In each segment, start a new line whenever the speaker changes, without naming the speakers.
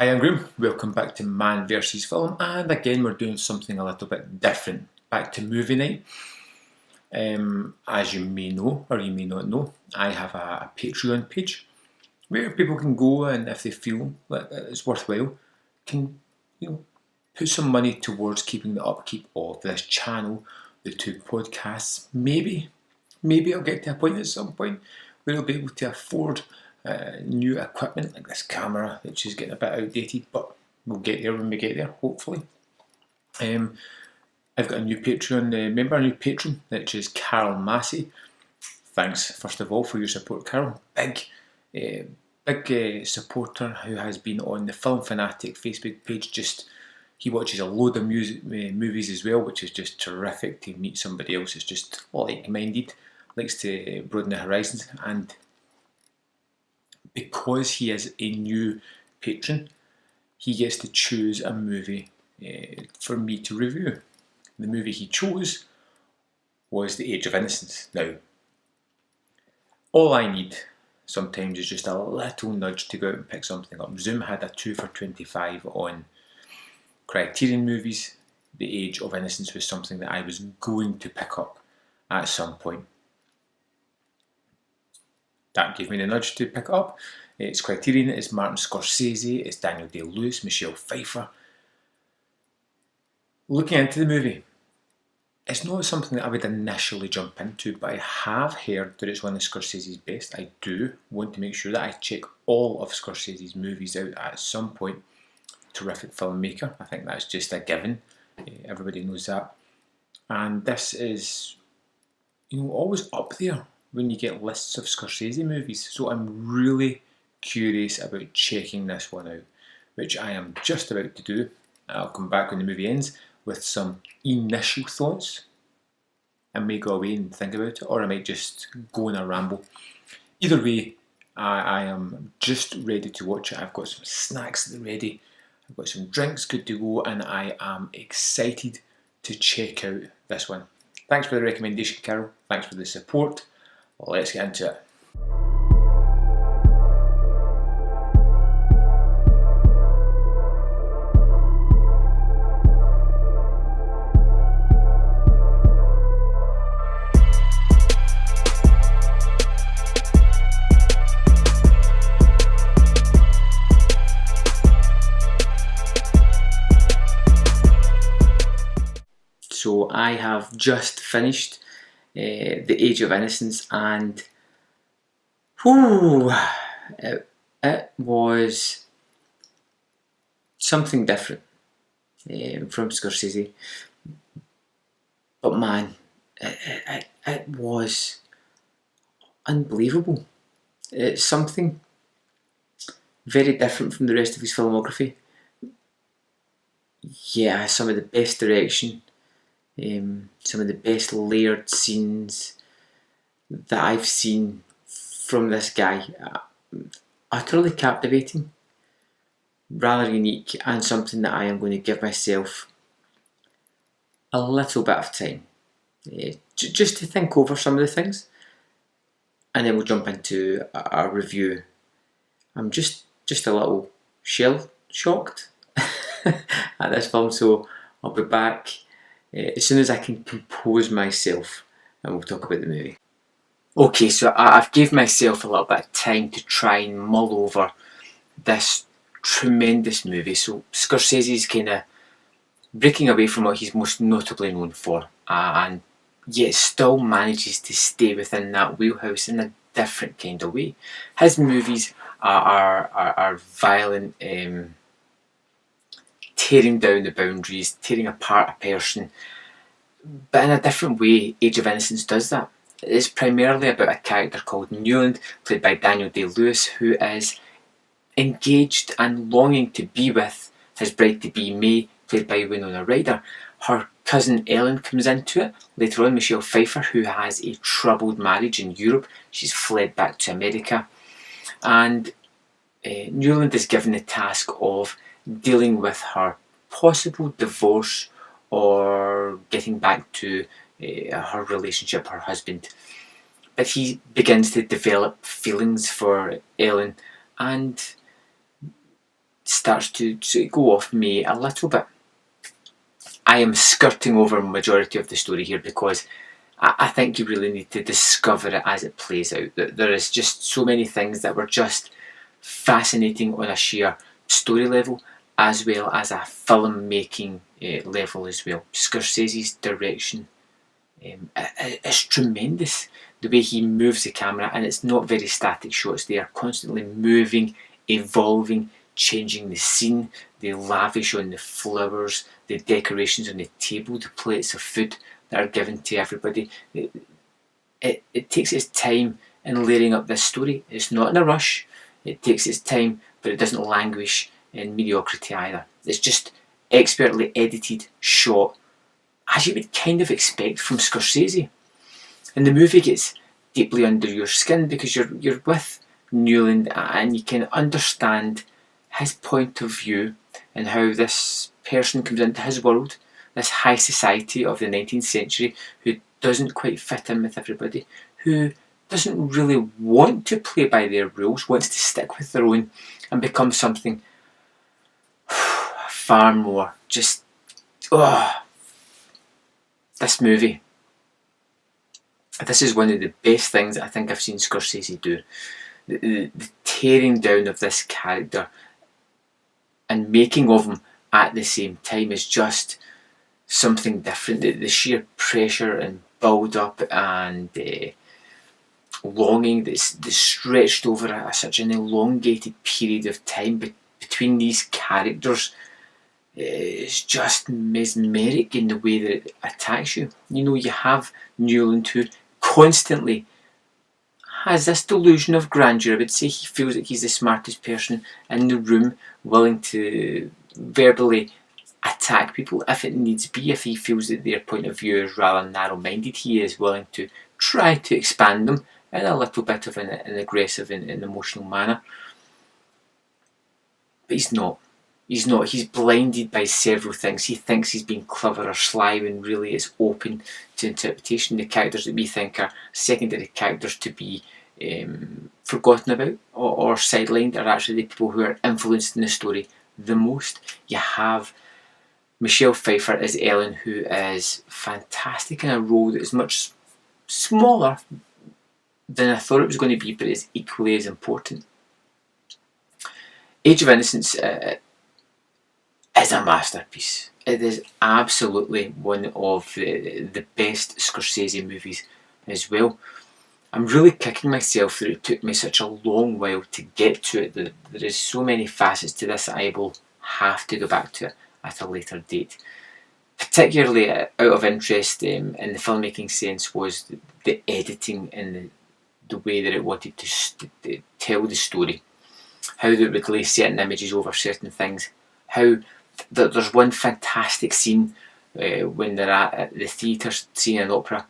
Hi, I'm Graham. Welcome back to Man vs Film, and again we're doing something a little bit different. Back to movie night. As you may know, or you may not know, I have a Patreon page where people can go and, if they feel that it's worthwhile, can put some money towards keeping the upkeep of this channel, the two podcasts. Maybe it'll get to a point at some point where I'll be able to afford new equipment like this camera, which is getting a bit outdated, but we'll get there when we get there, hopefully. I've got a new Patreon member, a new patron, which is Carol Massey. Thanks, first of all, for your support, Carol. Big supporter who has been on the Film Fanatic Facebook page. He watches a load of movies as well, which is just terrific to meet somebody else who's just like-minded, likes to broaden the horizons. And because he is a new patron, he gets to choose a movie for me to review. The movie he chose was The Age of Innocence. Now, all I need sometimes is just a little nudge to go out and pick something up. Zoom had a 2 for 25 on Criterion movies. The Age of Innocence was something that I was going to pick up at some point. That gave me the nudge to pick it up. It's Criterion, it's Martin Scorsese, it's Daniel Day-Lewis, Michelle Pfeiffer. Looking into the movie, it's not something that I would initially jump into, but I have heard that it's one of Scorsese's best. I do want to make sure that I check all of Scorsese's movies out at some point. Terrific filmmaker, I think that's just a given. Everybody knows that. And this is, always up there when you get lists of Scorsese movies. So I'm really curious about checking this one out, which I am just about to do. I'll come back when the movie ends with some initial thoughts. I may go away and think about it, or I might just go on a ramble. Either way, I am just ready to watch it. I've got some snacks ready, I've got some drinks good to go, and I am excited to check out this one. Thanks for the recommendation, Carol. Thanks for the support. Let's get into it. So I have just finished The Age of Innocence, and it was something different from Scorsese, but man, it was unbelievable. It's something very different from the rest of his filmography. Yeah, some of the best direction, some of the best layered scenes that I've seen from this guy. Utterly captivating, rather unique, and something that I am going to give myself a little bit of time just to think over some of the things, and then we'll jump into a review. I'm just a little shell-shocked at this film, so I'll be back as soon as I can compose myself, and we'll talk about the movie. Okay, so I've gave myself a little bit of time to try and mull over this tremendous movie. So Scorsese's kind of breaking away from what he's most notably known for, and yet still manages to stay within that wheelhouse in a different kind of way. His movies are violent, tearing down the boundaries, tearing apart a person, but in a different way. Age of Innocence does that. It's primarily about a character called Newland, played by Daniel Day-Lewis, who is engaged and longing to be with his bride-to-be May, played by Winona Ryder. Her cousin Ellen comes into it. Later on, Michelle Pfeiffer, who has a troubled marriage in Europe. She's fled back to America. And Newland is given the task of dealing with her possible divorce or getting back to her relationship, her husband. But he begins to develop feelings for Ellen, and starts to go off me a little bit. I am skirting over a majority of the story here because I think you really need to discover it as it plays out. There is just so many things that were just fascinating on a sheer story level, as well as a film-making level as well. Scorsese's direction is tremendous. The way he moves the camera, and it's not very static shots. They are constantly moving, evolving, changing the scene. They lavish on the flowers, the decorations on the table, the plates of food that are given to everybody. It takes its time in layering up this story. It's not in a rush. It takes its time, but it doesn't languish in mediocrity either. It's just expertly edited, shot, as you would kind of expect from Scorsese. And the movie gets deeply under your skin because you're with Newland and you can understand his point of view and how this person comes into his world, this high society of the 19th century, who doesn't quite fit in with everybody, who doesn't really want to play by their rules, wants to stick with their own and become something far more just, this movie. This is one of the best things I think I've seen Scorsese do. The tearing down of this character and making of him at the same time is just something different. The sheer pressure and build up and longing that's stretched over such an elongated period of time between these characters is just mesmeric in the way that it attacks you. You know, you have Newland who constantly has this delusion of grandeur. I would say he feels like he's the smartest person in the room, willing to verbally attack people if it needs be. If he feels that their point of view is rather narrow-minded, he is willing to try to expand them in a little bit of an aggressive and emotional manner. But he's not. He's not. He's blinded by several things. He thinks he's being clever or sly when really it's open to interpretation. The characters that we think are secondary characters to be forgotten about or sidelined are actually the people who are influenced in the story the most. You have Michelle Pfeiffer as Ellen, who is fantastic in a role that is much smaller than I thought it was going to be, but is equally as important. Age of Innocence is a masterpiece. It is absolutely one of the best Scorsese movies as well. I'm really kicking myself that it took me such a long while to get to it. There is so many facets to this that I will have to go back to it at a later date. Particularly out of interest in the filmmaking sense was the editing and the way that it wanted to tell the story. How it would lay certain images over certain things. How there's one fantastic scene when they're at the theatre scene in opera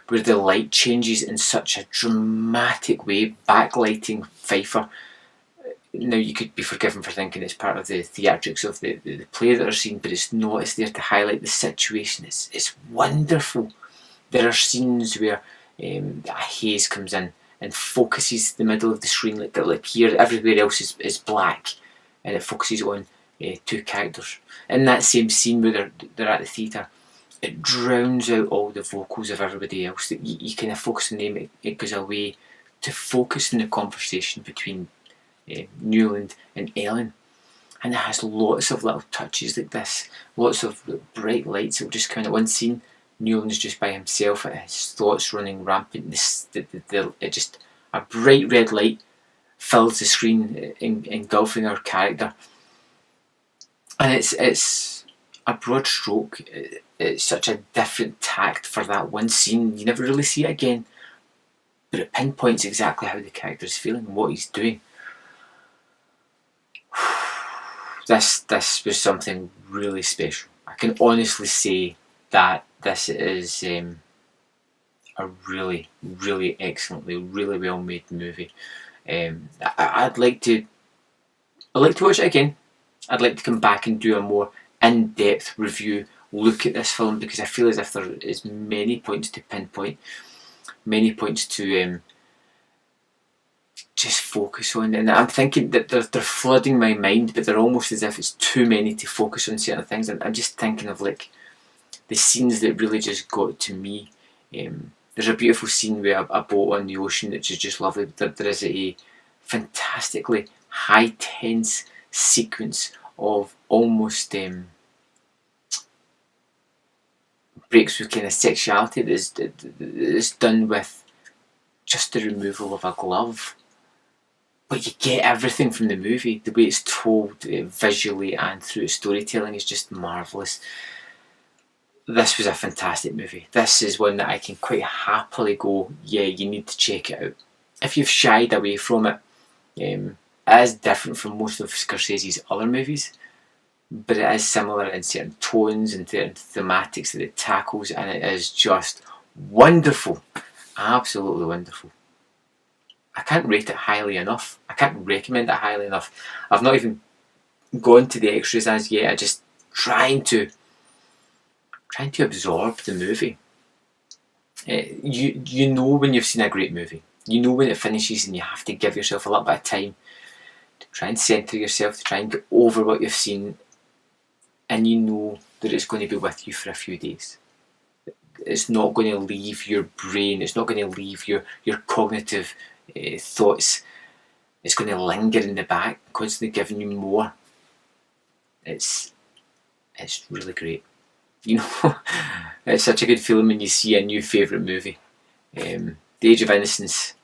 where the light changes in such a dramatic way, backlighting Pfeiffer. Now, you could be forgiven for thinking it's part of the theatrics of the play that are seen, but it's not. It's there to highlight the situation. It's wonderful. There are scenes where a haze comes in and focuses the middle of the screen, like here, everywhere else is black, and it focuses on two characters. In that same scene where they're at the theatre, it drowns out all the vocals of everybody else. You kind of focus on them. It goes away to focus on the conversation between Newland and Ellen, and it has lots of little touches like this, lots of bright lights. It'll just come in at one scene, Newland's just by himself, his thoughts running rampant. It just, a bright red light fills the screen, engulfing our character, and it's a broad stroke. It's such a different tact for that one scene. You never really see it again, but it pinpoints exactly how the character is feeling and what he's doing. This was something really special. I can honestly say that this is a really, really excellently, really well made movie. I'd like to watch it again. I'd like to come back and do a more in-depth review, look at this film, because I feel as if there is many points to pinpoint, many points to just focus on. And I'm thinking that they're flooding my mind, but they're almost as if it's too many to focus on certain things. And I'm just thinking of like the scenes that really just got to me. There's a beautiful scene with a boat on the ocean which is just lovely. There is a fantastically high tense sequence of almost breaks with kind of sexuality that is done with just the removal of a glove. But you get everything from the movie. The way it's told visually and through its storytelling is just marvellous. This was a fantastic movie. This is one that I can quite happily go, yeah, you need to check it out. If you've shied away from it, it is different from most of Scorsese's other movies, but it is similar in certain tones and certain thematics that it tackles, and it is just wonderful. Absolutely wonderful. I can't rate it highly enough. I can't recommend it highly enough. I've not even gone to the extras as yet. I'm just trying to absorb the movie. You know when you've seen a great movie. You know when it finishes and you have to give yourself a little bit of time to try and centre yourself, to try and get over what you've seen, and you know that it's going to be with you for a few days. It's not going to leave your brain, it's not going to leave your cognitive thoughts. It's going to linger in the back, constantly giving you more. It's really great. You know, it's such a good feeling when you see a new favourite movie. The Age of Innocence.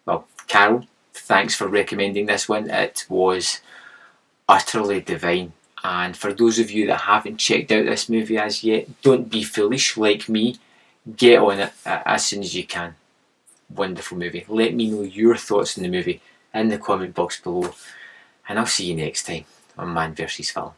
Well, Carol, thanks for recommending this one. It was utterly divine. And for those of you that haven't checked out this movie as yet, don't be foolish like me. Get on it as soon as you can. Wonderful movie. Let me know your thoughts on the movie in the comment box below. And I'll see you next time on Man vs Film.